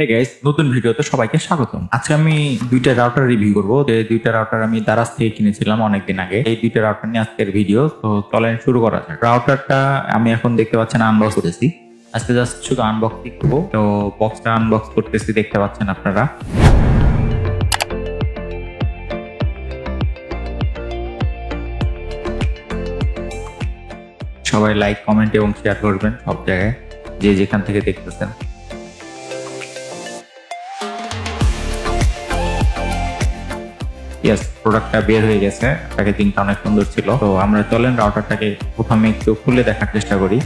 Hey guys, নতুন ভিডিওতে সবাইকে স্বাগতম। আজকে আমি দুইটা রাউটার রিভিউ করব। এই দুইটা রাউটার আমি দারাজ থেকে কিনেছিলাম অনেকদিন আগে। এই দুইটা রাউটার নিয়ে আজকের ভিডিও। তো চলেন শুরু করা যাক। রাউটারটা আমি এখন দেখতে পাচ্ছেন আনবক্স করতেছি। আজকে জাস্ট শুধু আনবক্সিং করব। তো বক্সটা আনবক্স করতেছি, দেখতে পাচ্ছেন আপনারা। সবাই লাইক, কমেন্ট এবং শেয়ার করবেন সব জায়গায়, যে যেখান থেকে দেখতেছেন। ইয়েস, প্রোডাক্টটা বের হয়ে গেছে। প্যাকেজিংটা অনেক সুন্দর ছিল। তো আমরা চলেন রাউটারটাকে প্রথমে একটু খুলে দেখার চেষ্টা করি,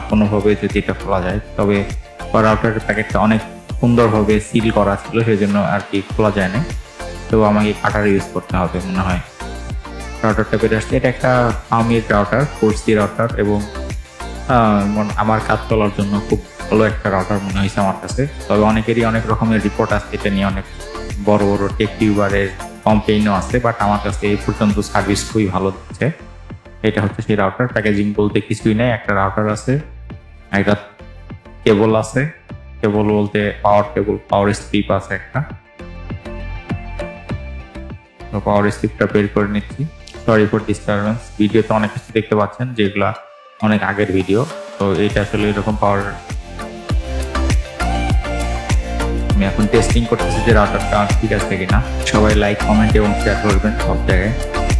কোনোভাবে যদি এটা খোলা যায়। তবে রাউটারের প্যাকেটটা অনেক সুন্দরভাবে সিল করা ছিল, সেজন্য আর কি খোলা যায় না। তো আমাকে কাটার ইউজ করতে হবে মনে হয়। রাউটারটা বের আসছে। এটা একটা xiaomi রাউটার, 4C রাউটার, এবং আমার কাজ চলার জন্য খুব ভালো একটা রাউটার মনে হয়েছে আমার কাছে। তবে অনেকেরই অনেক রকমের রিপোর্ট আছে, এটা নিয়ে অনেক বড় বড় টেক টিউবারের কমপ্লেইনও আছে, বাট আমার কাছে এই পর্যন্ত সার্ভিস খুবই ভালো দিচ্ছে। এটা হচ্ছে সেই রাউটার। প্যাকেজিং বলতে কিছুই নেই, একটা রাউটার আছে, একটা কেবল আছে। কেবল বলতে পাওয়ার কেবল, পাওয়ার স্ট্রিপ আছে একটা। তো পাওয়ার স্ট্রিপটা বের করে নিচ্ছি। Sorry for disturbance. ভিডিওতে অনেক কিছু দেখতে পাচ্ছেন যেগুলা অনেক আগের ভিডিও। তো এইটা আসলে এরকম পাওয়ার। আমি এখন টেস্টিং করতেছি যে রাউটারটা ঠিক আছে কিনা। সবাই লাইক, কমেন্ট এবং শেয়ার করবেন সব জায়গায়,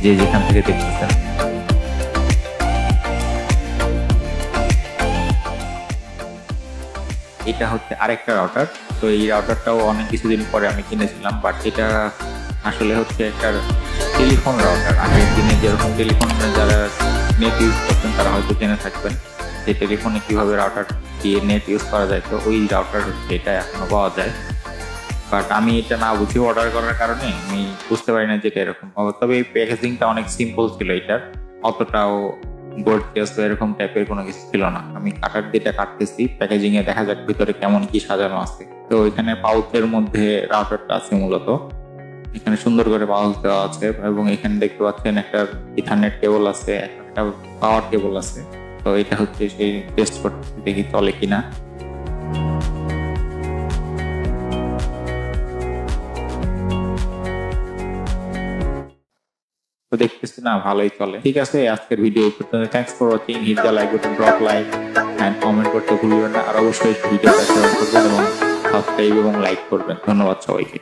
যে যেখান থেকে দেখতেছেন। এটা হচ্ছে আরেকটা রাউটার। তো এই রাউটারটাও অনেক কিছুদিন পরে আমি কিনেছিলাম, বাট এটা আসলে হচ্ছে একটা টেলিফোন রাউটার। আগের দিনে যেরকম টেলিফোনে যারা নেট ইউজ করতেন তারা হয়তো জেনে থাকবেন যে টেলিফোনে কিভাবে রাউটার দিয়ে নেট ইউজ করা যায়। তো ওই রাউটার হচ্ছে এটা, এখনো পাওয়া যায়। বাট আমি এটা না বুঝে অর্ডার করার কারণে আমি বুঝতে পারি না যে এটা এরকম হবে। তবে এই প্যাকেজিংটা অনেক সিম্পল ছিল, এটার অতটাও গর্জিয়াস এরকম টাইপের কোনো কিছু ছিল না। আমি কাটার দিটা কাটতেছি, প্যাকেজিং এ দেখা যাক ভিতরে কেমন কি সাজানো আছে। তো এখানে পাউচের মধ্যে রাউটারটা আছে মূলত। এখানে সুন্দর করে পাউচ দেওয়া আছে, এবং এখানে দেখতে পাচ্ছেন একটা ইথারনেট কেবল আছে, একটা পাওয়ার কেবল আছে। তো এটা হচ্ছে সেই টেস্ট করতে, দেখি চলে কিনা। তো দেখতেছি না, ভালোই চলে। ঠিক আছে, আজকের video thanks for watching. Hit the like button, drop like and comment করতে ভুলবেন না। আর অবশ্যই ভিডিওটা শেয়ার করবেন এবং সাবস্ক্রাইব এবং লাইক করবেন। ধন্যবাদ সবাইকে।